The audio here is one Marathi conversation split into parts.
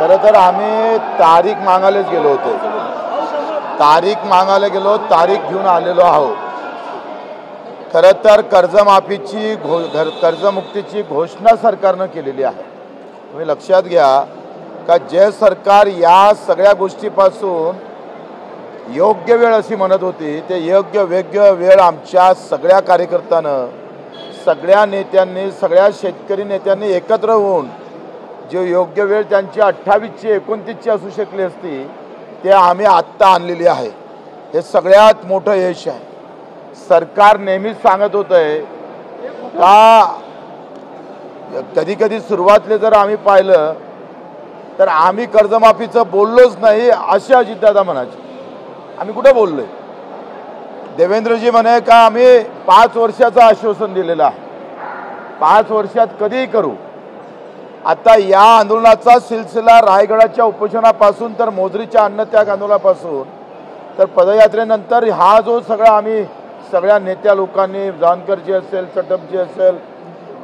खरं तर आम्ही तारीख मागायलाच गेलो होतो. तारीख मागायला गेलो, तारीख घेऊन आलेलो आहोत. खरं तर कर्जमाफीची कर्जमुक्तीची घोषणा सरकारनं केलेली आहे. तुम्ही लक्षात घ्या का जे सरकार या सगळ्या गोष्टीपासून योग्य वेळ अशी म्हणत होती, ते योग्य वेळ आमच्या सगळ्या कार्यकर्त्यानं, सगळ्या नेत्यांनी, सगळ्या शेतकरी नेत्यांनी एकत्र होऊन जे योग्य वेळ त्यांची 28ची 29ची असू शकली असती, ते आम्ही आत्ता आणलेली आहे. हे सगळ्यात मोठं यश आहे. सरकार नेहमीच सांगत होतंय का कधी कधी सुरुवातीला जर आम्ही पाहिलं तर आम्ही कर्जमाफीचं बोललोच नाही असे अजितदादा म्हणायचे. आम्ही कुठे बोललोय? देवेंद्रजी म्हणे का आम्ही 5 वर्षाचं आश्वासन दिलेलं आहे, 5 वर्षात कधीही करू. आता या आंदोलनाचा सिलसिला रायगडाच्या उपोषणापासून तर मोजरीच्या अन्नत्याग आंदोलनापासून तर पदयात्रेनंतर हा जो सगळा आम्ही सगळ्या नेत्या लोकांनी, जानकरजी असेल, चटपजी असेल,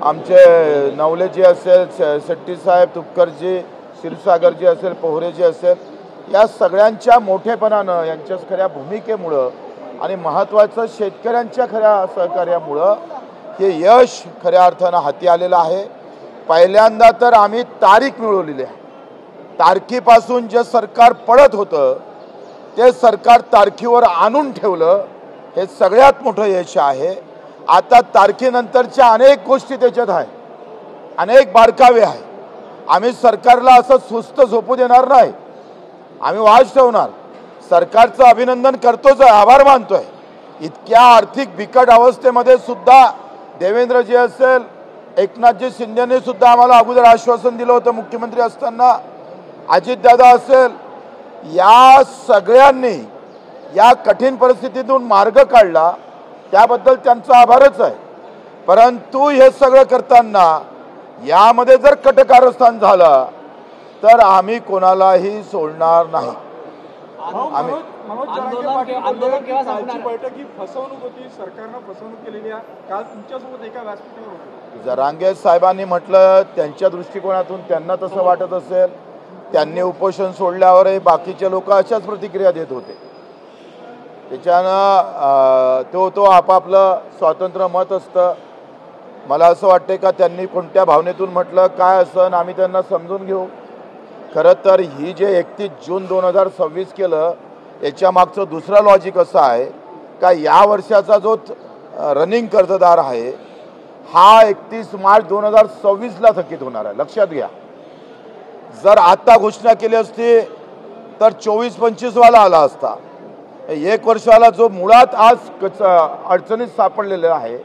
आमचे नवलेजी असेल, शेट्टीसाहेब, तुपकरजी, क्षीरसागरजी असेल, पोहरेजी असेल, या सगळ्यांच्या मोठेपणानं, यांच्या खऱ्या भूमिकेमुळं आणि महत्त्वाचं शेतकऱ्यांच्या खऱ्या सहकार्यामुळं हे यश खऱ्या अर्थानं हाती आलेलं आहे. पहिल्यांदा तर आम्ही तारीख मिळवलेली आहे. तारखेपासून जे सरकार पळत होतं ते सरकार तारखेवर आणून ठेवलं, हे सगळ्यात मोठं यश आहे. आता तारखेनंतरच्या अनेक गोष्टी त्याच्यात आहे, अनेक बारकावे आहे. आम्ही सरकारला असं सुस्त झोपू देणार नाही. आम्ही वाज ठेवणार. सरकारचं अभिनंदन करतोच आहे, आभार मानतोय. इतक्या आर्थिक बिकट अवस्थेमध्ये सुद्धा देवेंद्रजी असेल, एकनाथजी शिंदेने सुद्धा आम्हाला अगोदर आश्वासन दिलं होतं मुख्यमंत्री असताना, अजितदादा असेल, या सगळ्यांनी या कठीण परिस्थितीतून मार्ग काढला, त्याबद्दल त्यांचा आभारच आहे. परंतु हे सगळं करताना यामध्ये जर कटकारस्थान झालं तर आम्ही कोणालाही सोडणार नाही. आम्ही बैठक ही फसवणूक होती, सरकारनं फसवणूक केलेली आहे. काल तुमच्यासोबत एका व्यासपीठावर होते. जरांगे साहेबांनी म्हटलं, त्यांच्या दृष्टिकोनातून त्यांना तसं वाटत असेल, त्यांनी उपोषण सोडल्यावरही बाकीचे लोक अशाच प्रतिक्रिया देत होते. त्याच्यानं तो आपापलं स्वातंत्र्य मत असतं. मला असं वाटतं का त्यांनी कोणत्या भावनेतून म्हटलं, काय असं, आम्ही त्यांना समजून घेऊ. खरं तर ही जे 31 जून 2026 केलं, याच्या मागचं दुसरं लॉजिक असं आहे का या वर्षाचा जो रनिंग कर्जदार आहे हा 31 मार्च 2026ला थकीत होणार आहे. लक्षात घ्या. जर आता घोषणा केली असती तर 24-25 वाला आला असता. 1 वर्षाला जो मुळात आज अडचणीत सापडलेला आहे,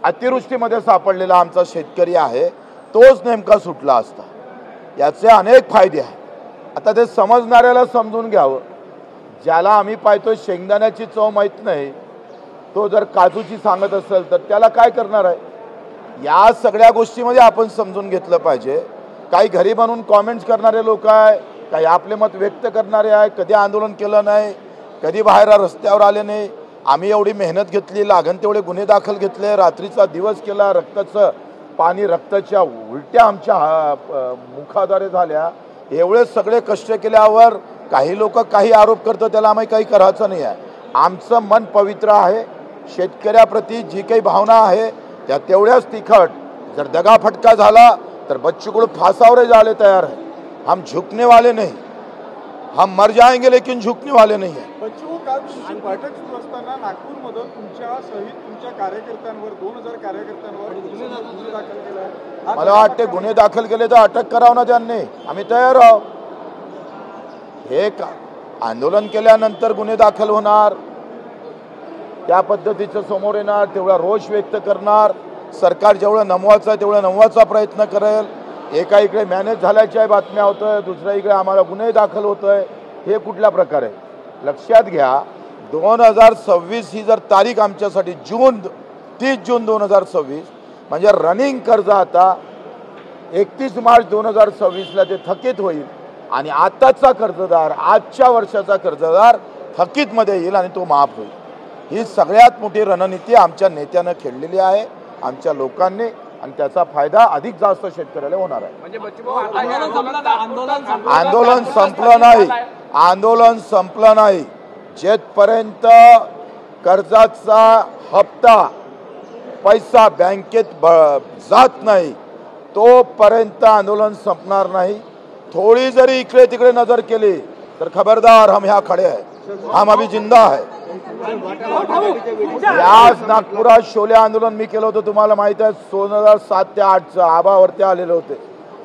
अतिवृष्टीमध्ये सापडलेला आमचा शेतकरी आहे, तोच नेमका सुटला असता. याचे अनेक फायदे आहेत. आता ते समजणाऱ्याला समजून घ्यावं. ज्याला आम्ही पाहतो शेंगदाण्याची चव माहीत नाही, तो जर काजूची सांगत असेल तर त्याला काय करणार आहे? या सगळ्या गोष्टीमध्ये आपण समजून घेतलं पाहिजे. काही घरी बनवून कॉमेंट्स करणारे लोक आहे, काही आपले मत व्यक्त करणारे आहे. कधी आंदोलन केलं नाही, कधी बाहेर रस्त्यावर आले नाही. आम्ही एवढी मेहनत घेतली, लागण तेवढे गुन्हे दाखल घेतले, रात्रीचा दिवस केला, रक्ताचं पाणी, रक्ताच्या उलट्या आमच्या मुखाद्वारे झाल्या. एवढे सगळे कष्ट केल्यावर काही लोक काही आरोप करतात, त्याला आम्ही काही करायचं नाही आहे. आमचं मन पवित्र आहे. शेतकऱ्याप्रती जी काही भावना आहे त्या तेवढ्याच तिखट. जर दगाफटका झाला तर बच्चू कडू फासावरही जायला तयार आहे. हम झुकने वाले नहीं, हम मर जाएंगे लेकिन झुकने वाले नहीं है. बच्चू, काल बैठक सुरू असताना नागपूरमध्ये तुमच्या सहित तुमच्या कार्यकर्त्यांवर 2000 कार्यकर्त्यांवर गुन्हे दाखल केले आहे. मला वाटते गुन्हे दाखल केले तर अटक करावं ना त्यांनी. आम्ही तयार आहोत. हे आंदोलन केल्यानंतर गुन्हे दाखल होणार, त्या पद्धतीचं समोर येणार, तेवढा रोष व्यक्त करणार. सरकार जेवढं नमवायचं आहे तेवढं नमवायचा प्रयत्न करेल. एका इकडे मॅनेज झाल्याच्या बातम्या होतोय, दुसऱ्या इकडे आम्हाला गुन्हे दाखल होतोय. हे कुठला प्रकार आहे? लक्षात घ्या, 2026 ही जर तारीख आमच्यासाठी 30 जून 2026 म्हणजे रनिंग कर्ज आता 31 मार्च 2026ला ते थकीत होईल आणि आताचा कर्जदार, आजच्या वर्षाचा कर्जदार थकीतमध्ये येईल आणि तो माफ होईल. ही सगळ्यात मोठी रणनीती आमच्या नेत्यानं खेळलेली आहे, आमच्या लोकांनी. आणि त्याचा फायदा अधिक जास्त शेतकऱ्याला होणार आहे. म्हणजे आंदोलन संपलं नाही, आंदोलन संपलं नाही. जेथपर्यंत कर्जाचा हप्ता पैसा बँकेत जात नाही तोपर्यंत आंदोलन संपणार नाही. थोड़ी जरी इकडे तिकडे नजर केली तर खबरदार, हम यहाँ खड़े हैं, हम अभी जिंदा है. याच नागपुरात शोले आंदोलन मी केलं होतं, तुम्हाला माहित आहे. 2007 ते 2008 आबावरती आलेले होते.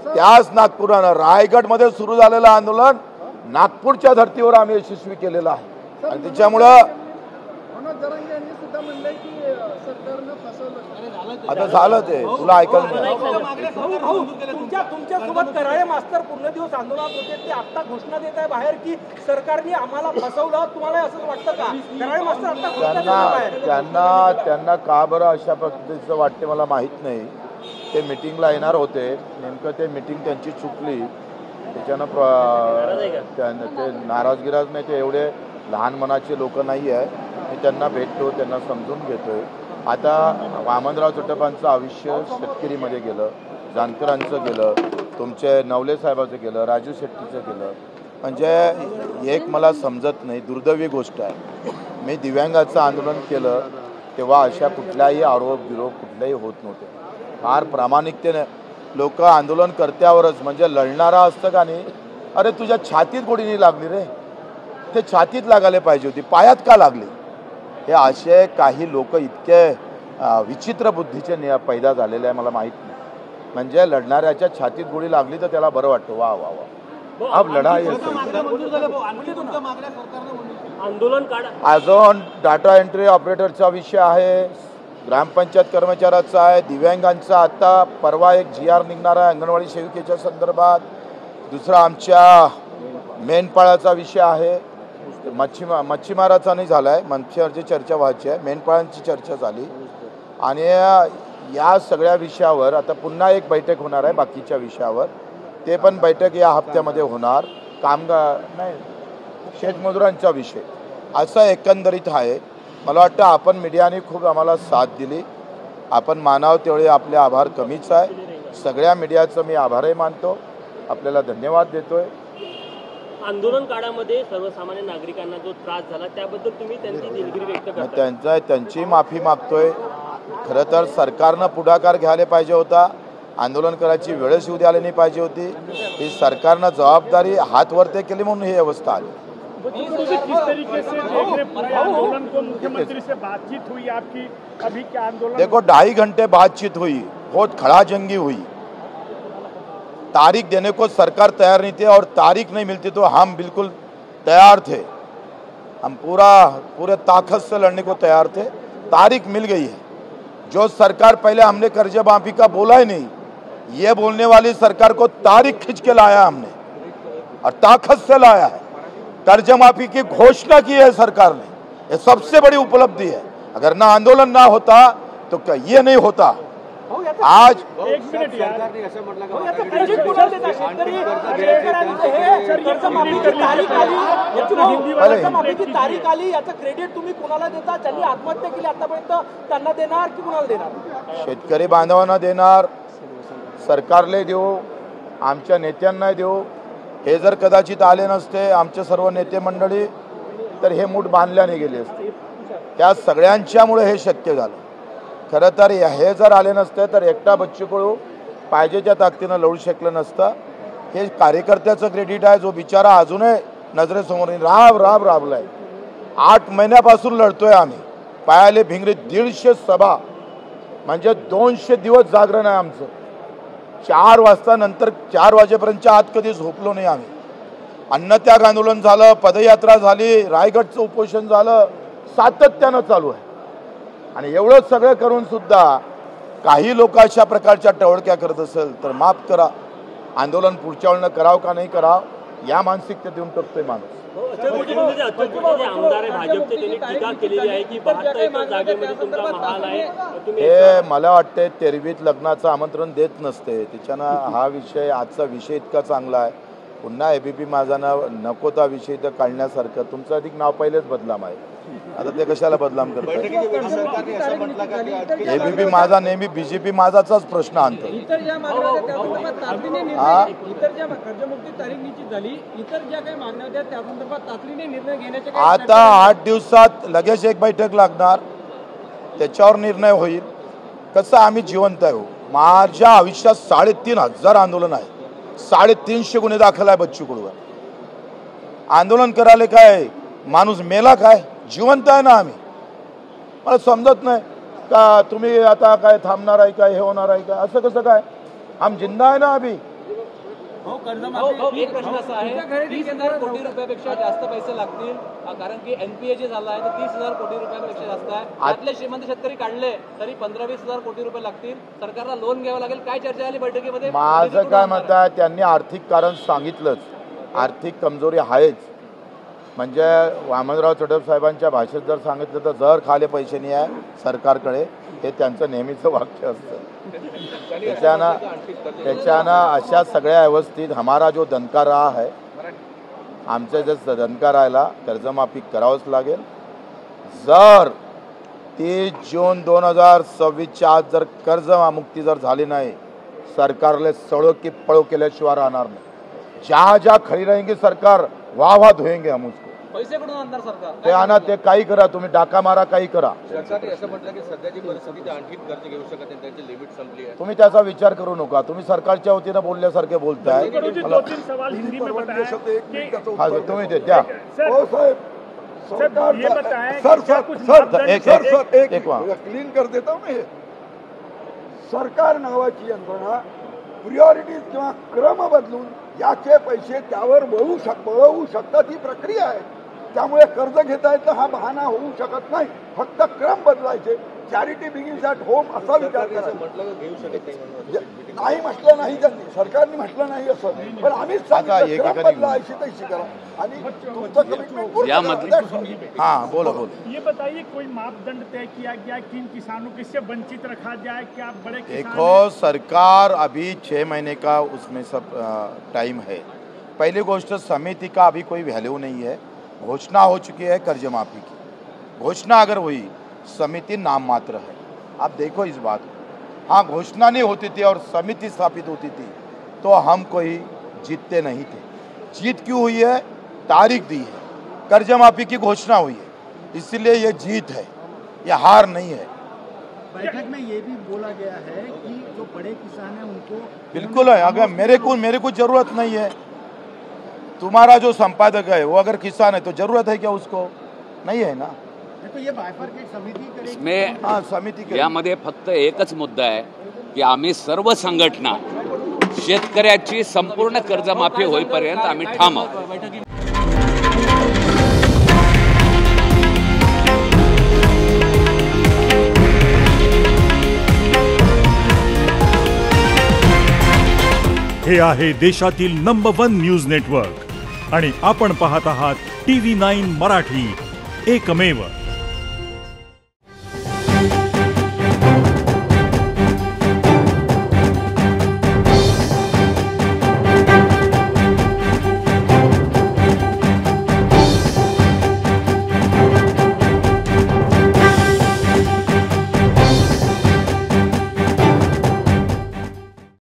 त्याच नागपुरानं रायगडमध्ये सुरू झालेलं आंदोलन नागपूरच्या धर्तीवर आम्ही यशस्वी केलेलं आहे. आणि त्याच्यामुळं आता झालं ते तुला ऐकायला तुमच्यासोबत कराळे मास्तर पूर्ण दिवस आंदोलनात होते, ते आता घोषणा देत आहे बाहेर की सरकारने आम्हाला फसवलं. तुम्हाला असं वाटतं का? कराळे मास्तर आता घोषणा देत आहे. त्यांना का बरं अशा पद्धतीचं वाटते मला माहित नाही. ते मिटिंगला येणार होते, नेमकं ते मिटिंग त्यांची चुकली, त्याच्यानं ते नाराजगिराज नाही. ते एवढे लहान मनाचे लोक नाही आहे. मी त्यांना भेटतो, त्यांना समजून घेतोय. आता वामनराव चटपांचं आयुष्य शेतकरीमध्ये गेलं, जानकरांचं गेलं, तुमचे नवले साहेबाचं गेलं, राजू शेट्टीचं गेलं. म्हणजे एक मला समजत नाही, दुर्दैवी गोष्ट आहे. मी दिव्यांगाचं आंदोलन केलं तेव्हा अशा कुठल्याही आरोप बिरोप कुठल्याही होत नव्हते. फार प्रामाणिकतेने लोक आंदोलनकर्त्यावरच, म्हणजे लढणारा असतं का नाही, अरे तुझ्या छातीत गोडी नाही लागली रे, ते छातीत लागायला पाहिजे होती, पायात का लागली. हे असे काही लोक इतके विचित्र बुद्धीचे पैदा झालेले आहे, मला माहीत नाही. म्हणजे लढणाऱ्याच्या छातीत गोळी लागली तर त्याला बरं वाटतं, वा वा वा, अब लढाई आंदोलन अजून डाटा एंट्री ऑपरेटरचा विषय आहे, ग्रामपंचायत कर्मचाऱ्याचा आहे, दिव्यांगांचा. आता परवा एक GR निघणार आहे अंगणवाडी सेविकेच्या संदर्भात. दुसरा आमच्या मेंढपाळाचा विषय आहे. मच्छीमाराचा नाही झाला आहे, मच्छीमाराची चर्चा व्हायची आहे, मेंढपाळांची चर्चा झाली. आणि या सगळ्या विषयावर आता पुन्हा एक बैठक होणार आहे बाकीच्या विषयावर. ते पण बैठक या हप्त्यामध्ये होणार. कामगार नाही, शेतमजुरांचा विषय असा एकंदरीत आहे. मला वाटतं आपण मीडियाने खूप आम्हाला साथ दिली. आपण मानावं तेवढे आपले आभार कमीच आहे. सगळ्या मीडियाचं मी आभारही मानतो, आपल्याला धन्यवाद देतोय. आंदोलन काळामध्ये सर्वसामान्य नागरिकांना जो त्रास झाला त्याबद्दल तुम्ही त्यांची दिलगिरी व्यक्त करता. त्यांची माफी मागतोय. खरं तर सरकारनं पुढाकार घ्यायला पाहिजे होता, आंदोलन करायची वेळच येऊ द्यायला नाही पाहिजे होती. ही सरकारनं जबाबदारी हात वरते केली म्हणून ही अवस्था आली. किस तरीके से देख रहे पूरे आंदोलन को, मुख्यमंत्री से बातचीत हुई आपकी अभी क्या आंदोलन? देखो 2.5 घंटे बातचीत हुई, बहुत खड़ाजंगी हुई. तारीख देने को सरकार तैयार नहीं थी और तारीख नहीं मिलती तो हम बिल्कुल तैयार थे. हम पूरे ताकत से लड़ने को तैयार थे. तारीख मिल गई है. जो सरकार पहले हमने कर्ज माफी का बोला ही नहीं, ये बोलने वाली सरकार को तारीख खींच के लाया हमने और ताकत से लाया है. कर्ज माफी की घोषणा की है सरकार ने, ये सबसे बड़ी उपलब्धि है. अगर ना आंदोलन ना होता तो क्या ये नहीं होता. आज एक मिनिट यार, तारीख आली याचं क्रेडिट तुम्ही कोणाला देता? ज्यांनी आत्महत्या केली आतापर्यंत त्यांना देणार की कोणाला देणार? शेतकरी बांधवांना देणार, सरकारला देऊ, आमच्या नेत्यांना देऊ. हे जर कदाचित आले नसते आमचे सर्व नेते मंडळी तर हे मूठ बांधल्याने गेले असते. त्या सगळ्यांच्यामुळे हे शक्य झालं. खरं तर हे जर आले नसते तर एकटा बच्चू कडू पाहिजे त्या ताकदीनं लढू शकलं नसतं. हे कार्यकर्त्याचं क्रेडिट आहे, जो बिचारा अजूनही नजरेसमोर राबलाय. 8 महिन्यापासून लढतोय आम्ही. पायाले भिंगरी 150 सभा, म्हणजे 200 दिवस जागरण आहे आमचं. 4 वाजता नंतर 4 वाजेपर्यंतच्या आत कधी झोपलो नाही आम्ही. अन्नत्याग आंदोलन झालं, पदयात्रा झाली, रायगडचं उपोषण झालं, सातत्यानं चालू आहे. आणि एवढं सगळं करून सुद्धा काही लोक अशा प्रकारच्या टवळक्या करत असेल तर माफ करा. आंदोलन पुढच्या वेळेला करावं का नाही करावं या मानसिकतेत येऊन टपतोय माणूस. हे मला वाटते तेरवीत लग्नाचं आमंत्रण देत नसते. त्याच्यानं हा विषय, आजचा विषय इतका चांगला आहे. पुन्हा एबीपी माझा नाव नको त्या विषयी तर काढण्यासारखं तुमचं अधिक नाव पहिलेच बदलाम आहे, आता ते कशाला बदलाम करतात? एबीपी माझा नेहमी बीजेपी माझाचाच प्रश्न आणतो. आता 8 दिवसात लगेच एक बैठक लागणार, त्याच्यावर निर्णय होईल. कसं आम्ही जिवंत आहे. माझ्या आयुष्यात 3,500 आंदोलन आहे, 350 गुन्हे दाखल आहे बच्चू कडूवर. आंदोलन करायला काय माणूस मेला काय? जिवंत आहे ना आम्ही. मला समजत नाही का तुम्ही आता काय थांबणार आहे काय, हे होणार आहे का, असं कसं काय? हम जिंदा आहे ना अभी. एक प्रश्न असा आहे, 30,000 कोटी रुपयापेक्षा जास्त पैसे लागतील, कारण की एनपीए जे झालं आहे ते 30,000 कोटी रुपयापेक्षा जास्त आहे. त्यातले श्रीमंत शेतकरी काढले तरी 15-20,000 कोटी रुपये लागतील. सरकारला लोन घ्यावं लागेल. काय चर्चा झाली बैठकीमध्ये? माझं काय मत आहे, त्यांनी आर्थिक कारण सांगितलंच. आर्थिक कमजोरी आहेच. म्हणजे वामनराव चटप साहेबांच्या भाषेत जर सांगितलं तर जर खाले पैसे नाही आहे सरकारकडे, हे त्यांचं नेहमीचं वाक्य असतं. त्याच्यानं अशा सगळ्या अवस्थेत हमारा जो दणका रहा है, आमच्या जे दणका राहिला कर्जमाफी करावंच लागेल. जर 30 जून 2026च्या आज जर कर्जमुक्ती जर झाली नाही, सरकारले सड़ो की पड़ो केल्याशिवाय राहणार नाही. जहाँ जहाँ खड़ी रहेंगे सरकार वाह वाह धोएंगे हम उसको. पैसे कुठून आणणार सरकार? ते आणा, ते काही करा, तुम्ही डाका मारा, काही करा. सरकारने असं म्हटलं की सध्याची परिस्थिती आणखी कर्ज घेऊ शकत नाही, त्यांची लिमिट संपली आहे. तुम्ही त्याचा विचार करू नका. तुम्ही सरकारच्या वतीनं बोलल्यासारखे बोलताय. सवाल हिंदी में बताया कि हा तुम्ही ते द्या. क्लीन कर देता हूं मैं. हे सरकार नावाची यंत्रणा प्रिऑरिटीज किंवा क्रम बदलून याचे पैसे त्यावर वळवू शकतात, ही प्रक्रिया आहे. त्यामुळे कर्ज घेता येतं हा बहाणा होऊ शकत नाही. फक्त क्रम बदलायचे. चॅरिटी बिगिन्स ॲट होम असा विचार करायचा. नाही म्हटलं नाही त्यांनी, सरकारने म्हटलं नाही असं, पण आम्हीच सांगितलं क्रम बदला, ऐशी तैशी करा आणि तुमचं कमिटमेंट. हाँ बोलो बोलो. ये बताइए कोई मापदंड तय किया गया किन किसानों को इससे वंचित रखा जाए? क्या बड़े देखो, सरकार अभी 6 महीने का उसमें सब टाइम है. पहली गोष्ट, समिति का अभी कोई वैल्यू नहीं है. घोषणा हो चुकी है कर्ज माफी की. घोषणा अगर हुई, समिति नाम मात्र है. आप देखो इस बात को. हाँ, घोषणा नहीं होती थी और समिति स्थापित होती थी तो हम कोई जीतते नहीं थे. जीत क्यों हुई है? तारीख दी है, कर्ज माफी की घोषणा हुई है, इसलिए ये जीत है, ये हार नहीं है. बैठक में ये भी बोला गया है कि जो बड़े किसान हैं उनको बिल्कुल है. अगर मेरे को जरूरत नहीं है, तुम्हारा जो संपादक है वो अगर किसान है तो जरूरत है क्या उसको? नहीं है ना. तो ये बायफर्केट समिती करेगी. इसमें हाँ, समिति के यामध्ये फक्त एकच मुद्दा आहे की आम्ही सर्व संघटना शेतकऱ्याची संपूर्ण कर्जमाफी होईपर्यंत आम्ही ठाम आहोत. हे आहे देशातील नंबर 1 न्यूज नेटवर्क आणि आपण पाहत आहात TV9 मराठी, एकमेव.